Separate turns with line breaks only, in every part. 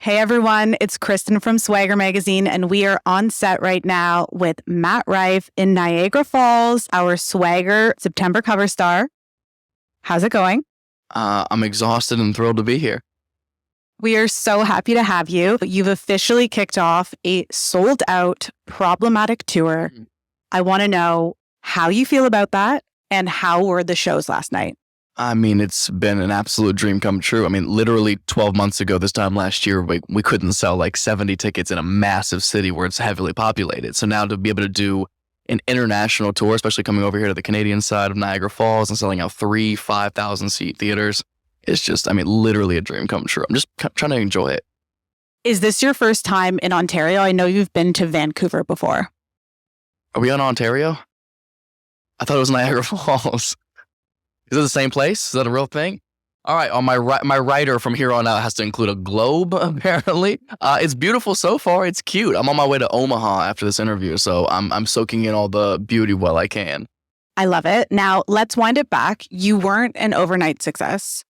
Hey everyone, it's Kristen from Swagger Magazine, and we are on set right now with Matt Rife in Niagara Falls, our Swagger September cover star. How's it going?
I'm exhausted and thrilled to be here.
We are so happy to have you. You've officially kicked off a sold-out problematic tour. I want to know how you feel about that and how were the shows last night?
I mean, it's been an absolute dream come true. I mean, literally 12 months ago, this time last year, we couldn't sell like 70 tickets in a massive city where it's heavily populated. So now to be able to do an international tour, especially coming over here to the Canadian side of Niagara Falls and selling out 5,000 seat theaters, it's just, I mean, literally a dream come true. I'm just trying to enjoy it.
Is this your first time in Ontario? I know you've been to Vancouver before.
Are we on Ontario? I thought it was Niagara Falls. Is it the same place? Is that a real thing? All right. On my rider from here on out has to include a globe, apparently. It's beautiful so far. It's cute. I'm on my way to Omaha after this interview, so I'm soaking in all the beauty while I can.
I love it. Now, let's wind it back. You weren't an overnight success.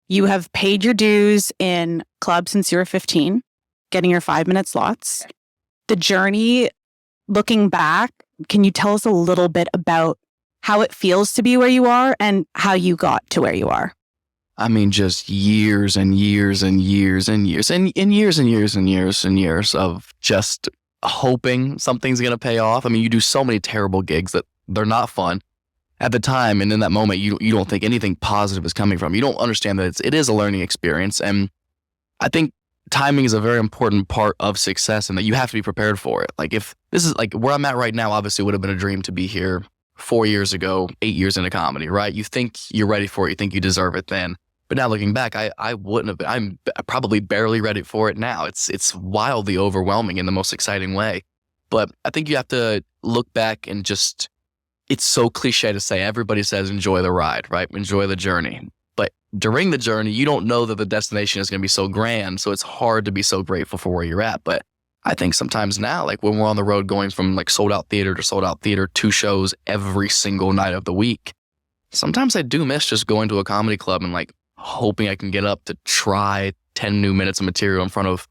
You have paid your dues in clubs since you were 15, getting your 5-minute slots. The journey, looking back, can you tell us a little bit about how it feels to be where you are and how you got to where you are?
I mean, just years and years and years and years and years and years and years and years of just hoping something's going to pay off. I mean, you do so many terrible gigs that they're not fun at the time. And in that moment, you don't think anything positive is coming from. You don't understand that it is a learning experience. And I think timing is a very important part of success and that you have to be prepared for it. Like if this is like where I'm at right now, obviously it would have been a dream to be here 4 years ago, 8 years into comedy, right? You think you're ready for it. You think you deserve it then. But now looking back, I wouldn't have been. I'm probably barely ready for it now. It's wildly overwhelming in the most exciting way. But I think you have to look back and just, it's so cliche to say, everybody says enjoy the ride, right? Enjoy the journey. But during the journey, you don't know that the destination is going to be so grand. So it's hard to be so grateful for where you're at. But I think sometimes now, like when we're on the road going from like sold out theater to sold out theater, 2 shows every single night of the week, sometimes I do miss just going to a comedy club and like hoping I can get up to try 10 new minutes of material in front of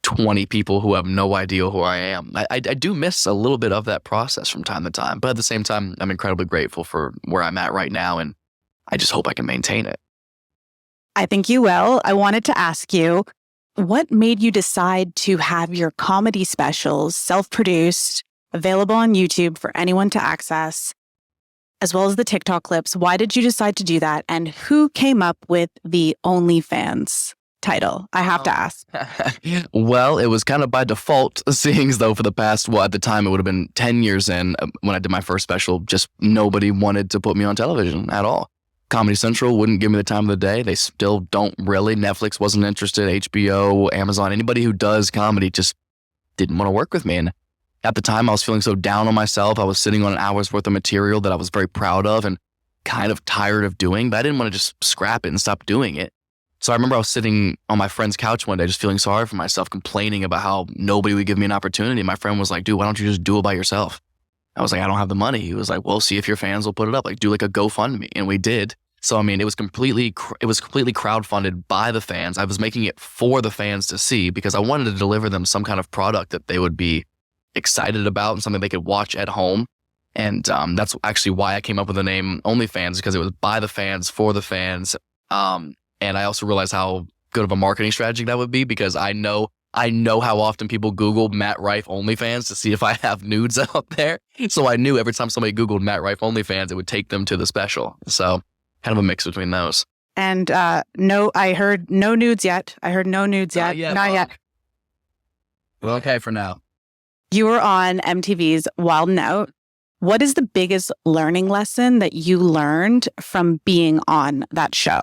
20 people who have no idea who I am. I do miss a little bit of that process from time to time, but at the same time, I'm incredibly grateful for where I'm at right now. And I just hope I can maintain it.
I think you will. I wanted to ask you, what made you decide to have your comedy specials self-produced, available on YouTube for anyone to access, as well as the TikTok clips? Why did you decide to do that? And who came up with the OnlyFans title? I have to ask.
Well, it was kind of by default, seeing as though for the past, well, at the time it would have been 10 years in when I did my first special, just nobody wanted to put me on television at all. Comedy Central wouldn't give me the time of the day. They still don't really. Netflix wasn't interested. HBO, Amazon, anybody who does comedy just didn't want to work with me. And at the time, I was feeling so down on myself. I was sitting on an hour's worth of material that I was very proud of and kind of tired of doing, but I didn't want to just scrap it and stop doing it. So I remember I was sitting on my friend's couch one day, just feeling sorry for myself, complaining about how nobody would give me an opportunity. My friend was like, dude, why don't you just do it by yourself? I was like, I don't have the money. He was like, well, see if your fans will put it up. Like, do like a GoFundMe. And we did. So, I mean, it was completely crowdfunded by the fans. I was making it for the fans to see because I wanted to deliver them some kind of product that they would be excited about and something they could watch at home. And that's actually why I came up with the name OnlyFans, because it was by the fans, for the fans. And I also realized how good of a marketing strategy that would be, because I know how often people Google Matt Rife OnlyFans to see if I have nudes out there. So I knew every time somebody Googled Matt Rife OnlyFans, it would take them to the special. So kind of a mix between those.
And no, I heard no nudes yet. Not yet.
Well, okay for now.
You were on MTV's Wild 'N Out. What is the biggest learning lesson that you learned from being on that show?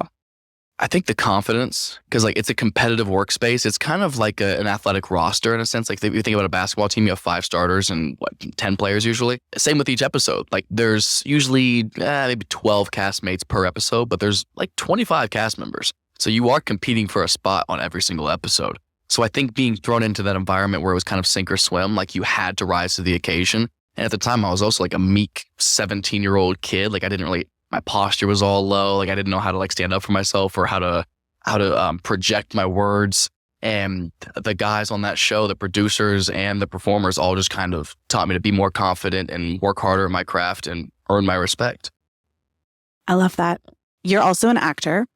I think the confidence, because like it's a competitive workspace. It's kind of like an athletic roster in a sense. Like if you think about a basketball team, you have 5 starters and 10 players usually. Same with each episode. Like there's usually maybe 12 castmates per episode, but there's like 25 cast members. So you are competing for a spot on every single episode. So I think being thrown into that environment where it was kind of sink or swim, like you had to rise to the occasion. And at the time I was also like a meek 17-year-old kid. Like I didn't really, my posture was all low. Like I didn't know how to like stand up for myself or how to project my words. And the guys on that show, the producers and the performers, all just kind of taught me to be more confident and work harder at my craft and earn my respect.
I love that. You're also an actor.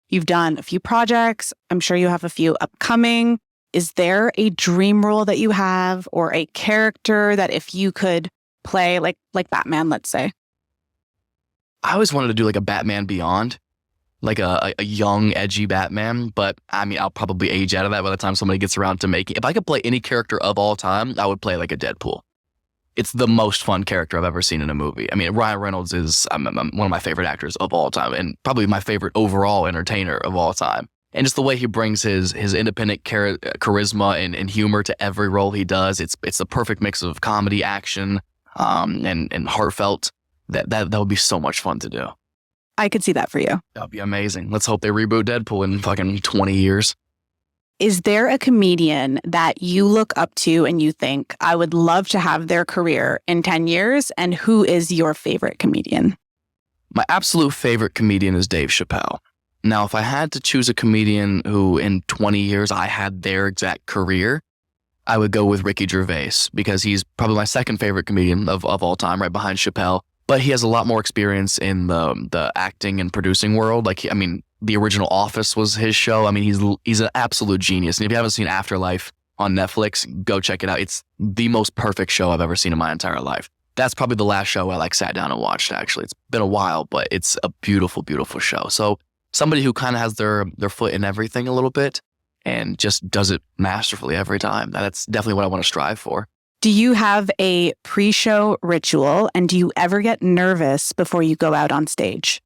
You've done a few projects. I'm sure you have a few upcoming. Is there a dream role that you have, or a character that if you could play, like Batman, let's say?
I always wanted to do like a Batman Beyond, like a young, edgy Batman. But I mean, I'll probably age out of that by the time somebody gets around to making. If I could play any character of all time, I would play like a Deadpool. It's the most fun character I've ever seen in a movie. I mean, Ryan Reynolds is I'm one of my favorite actors of all time, and probably my favorite overall entertainer of all time. And just the way he brings his independent charisma and humor to every role he does, it's the perfect mix of comedy, action, and heartfelt. That would be so much fun to do.
I could see that for you.
That'd be amazing. Let's hope they reboot Deadpool in fucking 20 years.
Is there a comedian that you look up to and you think, I would love to have their career in 10 years? And who is your favorite comedian?
My absolute favorite comedian is Dave Chappelle. Now, if I had to choose a comedian who in 20 years I had their exact career, I would go with Ricky Gervais, because he's probably my second favorite comedian of all time, right behind Chappelle. But he has a lot more experience in the acting and producing world. The original Office was his show. I mean, he's an absolute genius. And if you haven't seen Afterlife on Netflix, go check it out. It's the most perfect show I've ever seen in my entire life. That's probably the last show I sat down and watched, actually. It's been a while, but it's a beautiful, beautiful show. So somebody who kind of has their foot in everything a little bit and just does it masterfully every time. That's definitely what I want to strive for.
Do you have a pre-show ritual, and do you ever get nervous before you go out on stage?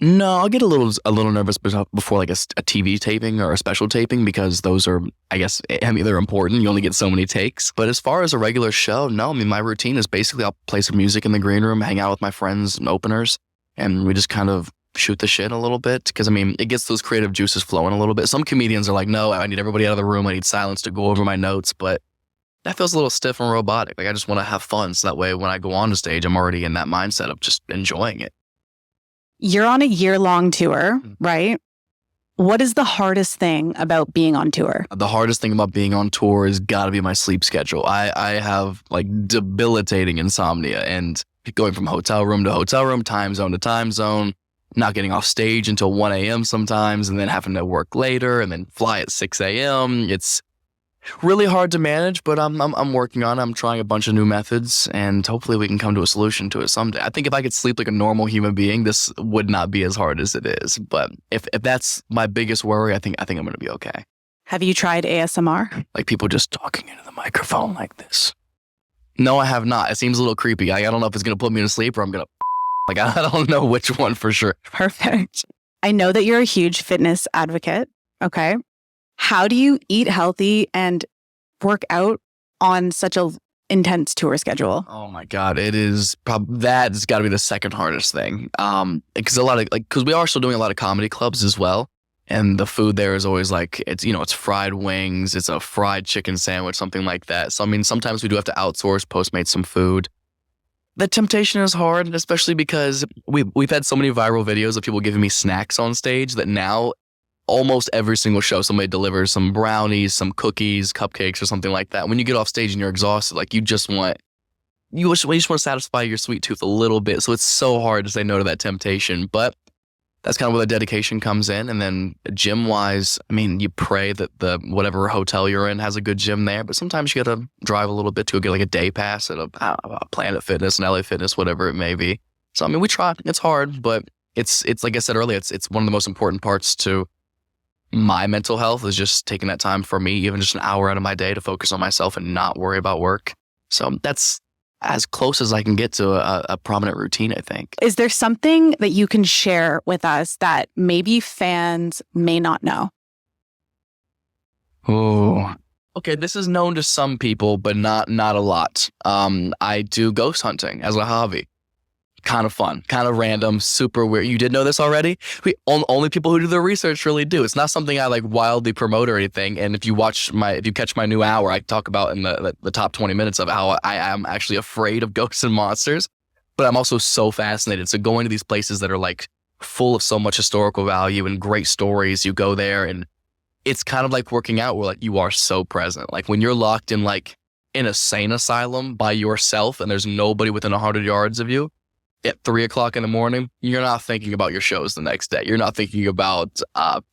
No, I'll get a little nervous before like a TV taping or a special taping, because those are, they're important. You only get so many takes. But as far as a regular show, no. I mean, my routine is basically I'll play some music in the green room, hang out with my friends and openers, and we just kind of shoot the shit a little bit. Because, I mean, it gets those creative juices flowing a little bit. Some comedians are like, no, I need everybody out of the room. I need silence to go over my notes. But that feels a little stiff and robotic. Like, I just want to have fun. So that way, when I go on the stage, I'm already in that mindset of just enjoying it.
You're on a year-long tour, right? What is the hardest thing about being on tour?
The hardest thing about being on tour has got to be my sleep schedule. I have like debilitating insomnia, and going from hotel room to hotel room, time zone to time zone, not getting off stage until 1 a.m. sometimes, and then having to work later and then fly at 6 a.m. It's really hard to manage, but I'm working on it. I'm trying a bunch of new methods, and hopefully we can come to a solution to it someday. I think if I could sleep like a normal human being, this would not be as hard as it is. But if that's my biggest worry, I think I'm going to be okay.
Have you tried ASMR?
Like people just talking into the microphone like this. No, I have not. It seems a little creepy. I don't know if it's going to put me to sleep or I'm going to I don't know which one for sure.
Perfect. I know that you're a huge fitness advocate. Okay. How do you eat healthy and work out on such a intense tour schedule?
Oh my God. It is that's got to be the second hardest thing. Because we are still doing a lot of comedy clubs as well. And the food there is always like, it's fried wings, it's a fried chicken sandwich, something like that. So, I mean, sometimes we do have to outsource, Postmate some food. The temptation is hard, especially because we've had so many viral videos of people giving me snacks on stage that now almost every single show, somebody delivers some brownies, some cookies, cupcakes, or something like that. When you get off stage and you're exhausted, like you just want to satisfy your sweet tooth a little bit. So it's so hard to say no to that temptation. But that's kind of where the dedication comes in. And then gym wise, I mean, you pray that the whatever hotel you're in has a good gym there. But sometimes you got to drive a little bit to get like a day pass at a Planet Fitness, an LA Fitness, whatever it may be. So I mean, we try. It's hard, but it's like I said earlier, it's one of the most important parts to my mental health is just taking that time for me, even just an hour out of my day to focus on myself and not worry about work. So that's as close as I can get to a prominent routine, I think.
Is there something that you can share with us that maybe fans may not know?
Oh, okay. This is known to some people, but not a lot. I do ghost hunting as a hobby. Kind of fun, kind of random, super weird. You did know this already? Only people who do the research really do. It's not something I like wildly promote or anything. And if you catch my new hour, I talk about in the top 20 minutes of how I am actually afraid of ghosts and monsters, but I'm also so fascinated. So going to these places that are like full of so much historical value and great stories, you go there and it's kind of like working out where like you are so present. Like when you're locked in like in a sane asylum by yourself and there's nobody within 100 yards of you at 3:00 in the morning, you're not thinking about your shows the next day. You're not thinking about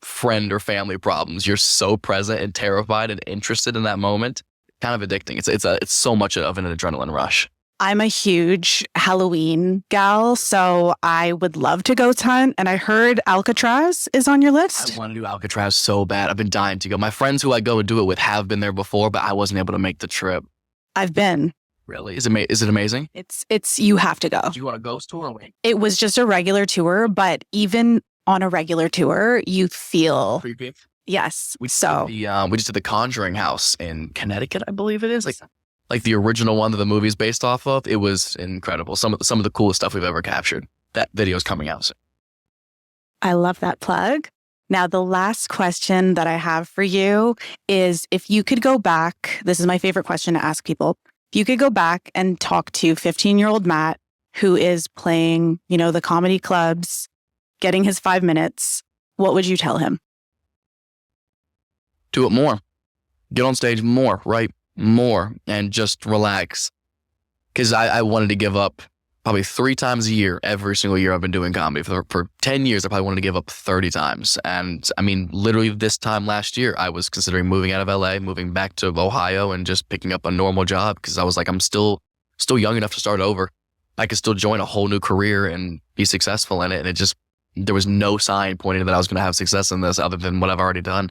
friend or family problems. You're so present and terrified and interested in that moment. Kind of addicting. It's so much of an adrenaline rush.
I'm a huge Halloween gal, so I would love to ghost hunt. And I heard Alcatraz is on your list.
I want to do Alcatraz so bad. I've been dying to go. My friends who I go and do it with have been there before, but I wasn't able to make the trip.
I've been.
Really? Is it amazing?
It's you have to go.
Do you want a ghost tour or wait?
It was just a regular tour, but even on a regular tour, you feel
Creepy.
yes.
We just did the Conjuring house in Connecticut, I believe it is. Like the original one that the movie's based off of. It was incredible. Some of the coolest stuff we've ever captured. That video is coming out soon.
I love that plug. Now, the last question that I have for you is if you could go back, this is my favorite question to ask people. If you could go back and talk to 15-year-old Matt, who is playing, the comedy clubs, getting his 5 minutes, what would you tell him?
Do it more. Get on stage more, right? More, and just relax. Because I wanted to give up probably 3 times a year, every single year I've been doing comedy. For 10 years, I probably wanted to give up 30 times. And I mean, literally this time last year, I was considering moving out of LA, moving back to Ohio and just picking up a normal job because I was like, I'm still young enough to start over. I could still join a whole new career and be successful in it. And there was no sign pointing that I was going to have success in this other than what I've already done.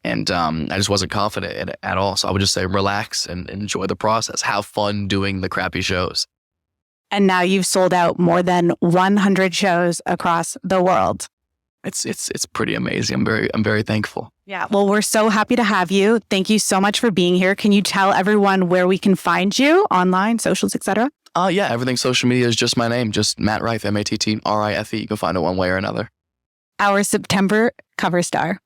And I just wasn't confident in it at all. So I would just say relax and enjoy the process. Have fun doing the crappy shows.
And now you've sold out more than 100 shows across the world.
It's pretty amazing. I'm very thankful.
Yeah. Well, we're so happy to have you. Thank you so much for being here. Can you tell everyone where we can find you online, socials, etc.?
Yeah. Everything social media is just my name, just Matt Rife, MATTRIFE. You can find it one way or another.
Our September cover star.